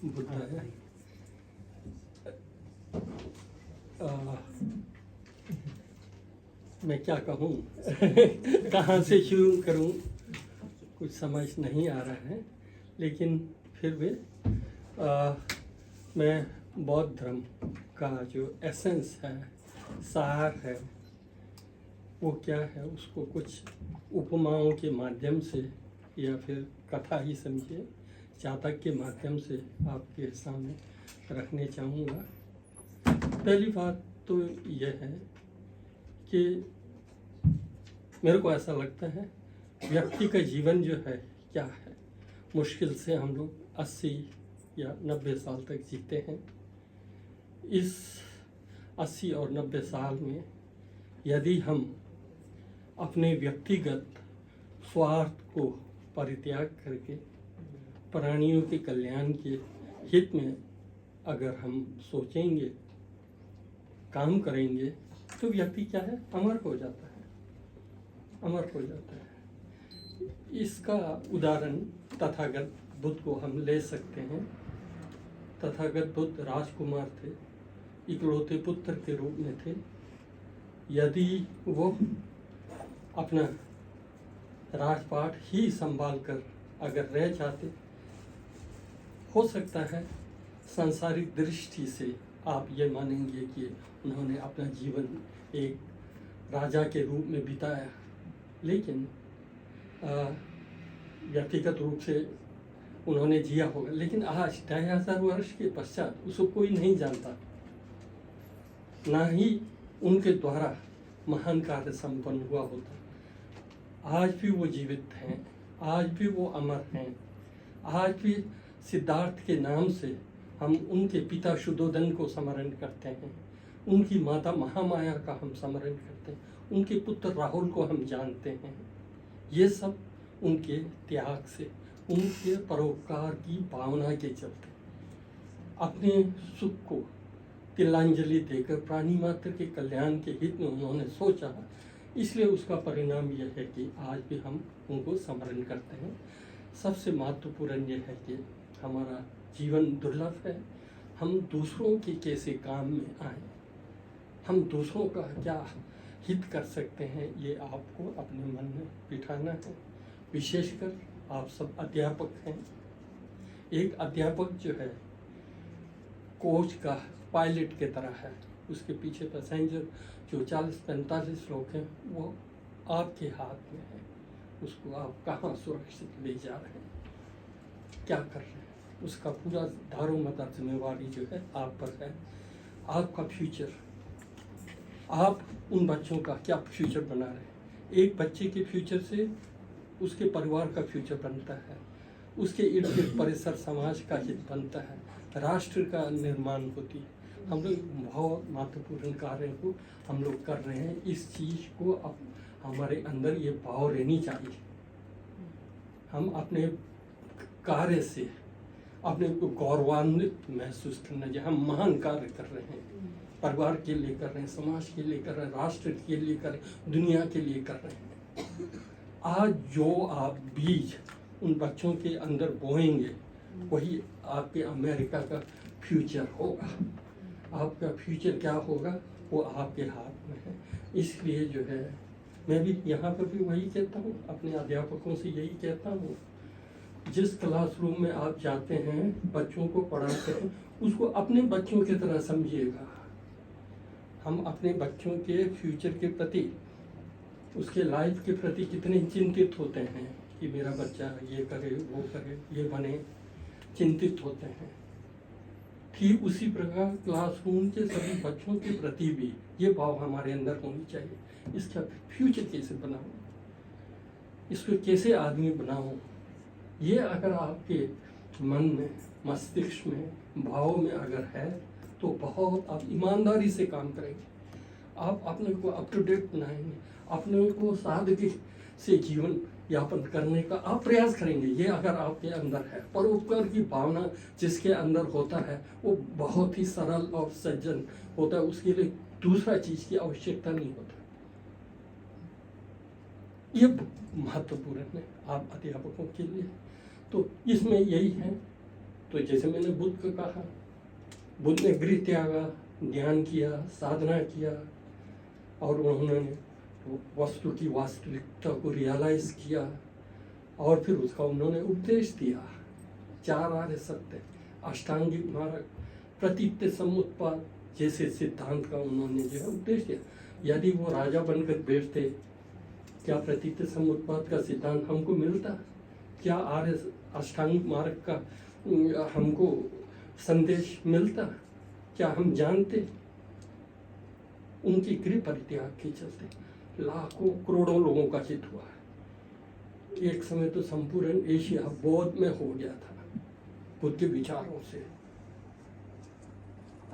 बुद्धाय। मैं क्या कहूँ कहाँ से शुरू करूँ, कुछ समझ नहीं आ रहा है, लेकिन फिर भी मैं बौद्ध धर्म का जो एसेंस है, सार है, वो क्या है, उसको कुछ उपमाओं के माध्यम से या फिर कथा ही समझिए, जातक के माध्यम से आपके सामने रखने चाहूँगा। पहली बात तो यह है कि मेरे को ऐसा लगता है व्यक्ति का जीवन जो है क्या है, मुश्किल से हम लोग 80 या 90 साल तक जीते हैं। इस 80 और 90 साल में यदि हम अपने व्यक्तिगत स्वार्थ को परित्याग करके प्राणियों के कल्याण के हित में अगर हम सोचेंगे, काम करेंगे, तो व्यक्ति क्या है, अमर हो जाता है, अमर हो जाता है। इसका उदाहरण तथागत बुद्ध को हम ले सकते हैं। तथागत बुद्ध राजकुमार थे, इकलौते पुत्र के रूप में थे। यदि वो अपना राजपाट ही संभाल कर अगर रह जाते, हो सकता है सांसारिक दृष्टि से आप ये मानेंगे कि उन्होंने अपना जीवन एक राजा के रूप में बिताया, लेकिन व्यक्तिगत रूप से उन्होंने जिया होगा। लेकिन आज 2500 वर्ष के पश्चात उसको कोई नहीं जानता, ना ही उनके द्वारा महान कार्य संपन्न हुआ होता। आज भी वो जीवित हैं, आज भी वो अमर हैं। आज भी सिद्धार्थ के नाम से हम उनके पिता शुद्धोधन को स्मरण करते हैं, उनकी माता महामाया का हम स्मरण करते हैं, उनके पुत्र राहुल को हम जानते हैं। ये सब उनके त्याग से, उनके परोपकार की भावना के चलते अपने सुख को तिलांजलि देकर प्राणी मात्र के कल्याण के हित में उन्होंने सोचा, इसलिए उसका परिणाम यह है कि आज भी हम उनको स्मरण करते हैं। सबसे महत्वपूर्ण यह है कि हमारा जीवन दुर्लभ है, हम दूसरों के कैसे काम में आए, हम दूसरों का क्या हित कर सकते हैं, ये आपको अपने मन में बिठाना है। विशेषकर आप सब अध्यापक हैं। एक अध्यापक जो है कोच का पायलट के तरह है, उसके पीछे पैसेंजर जो 40-45 लोग हैं वो आपके हाथ में है। उसको आप कहाँ सुरक्षित ले जा रहे हैं, क्या कर रहे हैं, उसका पूरा दारोमदार जिम्मेवारी जो है आप पर है। आपका फ्यूचर, आप उन बच्चों का क्या फ्यूचर बना रहे हैं। एक बच्चे के फ्यूचर से उसके परिवार का फ्यूचर बनता है, उसके इर्द गिर्द परिसर समाज का हित बनता है, राष्ट्र का निर्माण होती है। हम लोग बहुत महत्वपूर्ण कार्य को हम लोग कर रहे हैं। इस चीज़ को अब हमारे अंदर ये भाव रहनी चाहिए। हम अपने कार्य से अपने को गौरवान्वित महसूस करना चाहिए। हम महान कार्य कर रहे हैं, परिवार के लिए कर रहे हैं, समाज के लिए कर रहे हैं, राष्ट्र के लिए कर रहे हैं, दुनिया के लिए कर रहे हैं। आज जो आप बीज उन बच्चों के अंदर बोएंगे, वही आपके अमेरिका का फ्यूचर होगा। आपका फ्यूचर क्या होगा वो आपके हाथ में है। इसलिए जो है मैं भी यहाँ पर भी वही कहता हूँ, अपने अध्यापकों से यही कहता हूँ, जिस क्लासरूम में आप जाते हैं, बच्चों को पढ़ाते हैं, उसको अपने बच्चों की तरह समझिएगा। हम अपने बच्चों के फ्यूचर के प्रति, उसके लाइफ के प्रति कितने चिंतित होते हैं कि मेरा बच्चा ये करे, वो करे, ये बने, चिंतित होते हैं। ठीक उसी प्रकार क्लासरूम के सभी बच्चों के प्रति भी ये भाव हमारे अंदर होनी चाहिए। इसका फ्यूचर कैसे बनाऊं, इसको कैसे आदमी बनाऊं, ये अगर आपके मन में, मस्तिष्क में, भाव में अगर है तो बहुत आप ईमानदारी से काम करेंगे। आप अपने को अप टू डेट बनाएंगे, अपने को सादगी से जीवन यापन करने का आप प्रयास करेंगे। ये अगर आपके अंदर है, परोपकार की भावना जिसके अंदर होता है वो बहुत ही सरल और सज्जन होता है। उसके लिए दूसरा चीज की आवश्यकता नहीं होता। ये महत्वपूर्ण है आप अध्यापकों के लिए। तो इसमें यही है तो जैसे मैंने बुद्ध को कहा, बुद्ध ने गृह त्यागा, ध्यान किया, साधना किया, और उन्होंने वस्तु की वास्तविकता को रियलाइज किया, और फिर उसका उन्होंने उपदेश दिया। 4 आर्य सत्य, अष्टांगिक मार्ग, प्रतीत्य समुत्पाद जैसे सिद्धांत का उन्होंने जो है उपदेश दिया। यदि वो राजा बनकर बैठते, क्या प्रतीत्य समुत्पाद का सिद्धांत हमको मिलता? क्या आर्य अष्टांगिक मार्ग का हमको संदेश मिलता? क्या हम जानते? उनकी गृह परित्याग के चलते लाखों करोड़ों लोगों का हित हुआ है। एक समय तो संपूर्ण एशिया बौद्ध में हो गया था बुद्ध के विचारों से।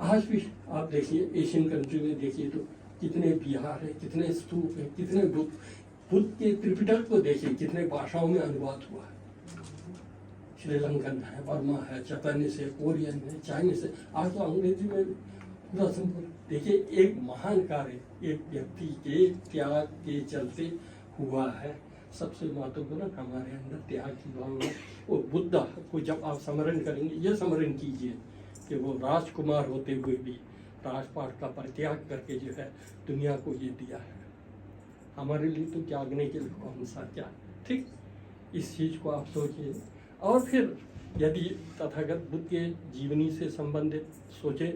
आज भी आप देखिए, एशियन कंट्री में देखिए तो कितने विहार है, कितने स्तूप है, कितने बुद्ध के त्रिपिटक को देखिए कितने भाषाओं में अनुवाद हुआ है। श्रीलंकन है, बर्मा है, जापानीज है, कोरियन है, चाइनीज है, आज तो अंग्रेजी में पूरा संपूर्ण। देखिए, एक महान कार्य एक व्यक्ति के त्याग के चलते हुआ है। सबसे महत्वपूर्ण हमारे अंदर त्याग की भावना। वो बुद्ध को जब आप स्मरण करेंगे, ये स्मरण कीजिए कि वो राजकुमार होते हुए भी राजपाट का परित्याग करके जो है दुनिया को ये दिया है। हमारे लिए तो त्यागने के लिए कौन सा क्या, ठीक? इस चीज़ को आप सोचिए। और फिर यदि तथागत बुद्ध के जीवनी से संबंधित सोचें,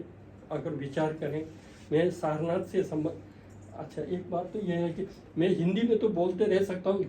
अगर विचार करें, मैं सारनाथ से संबंध, अच्छा एक बात तो यह है कि मैं हिंदी में तो बोलते रह सकता हूँ।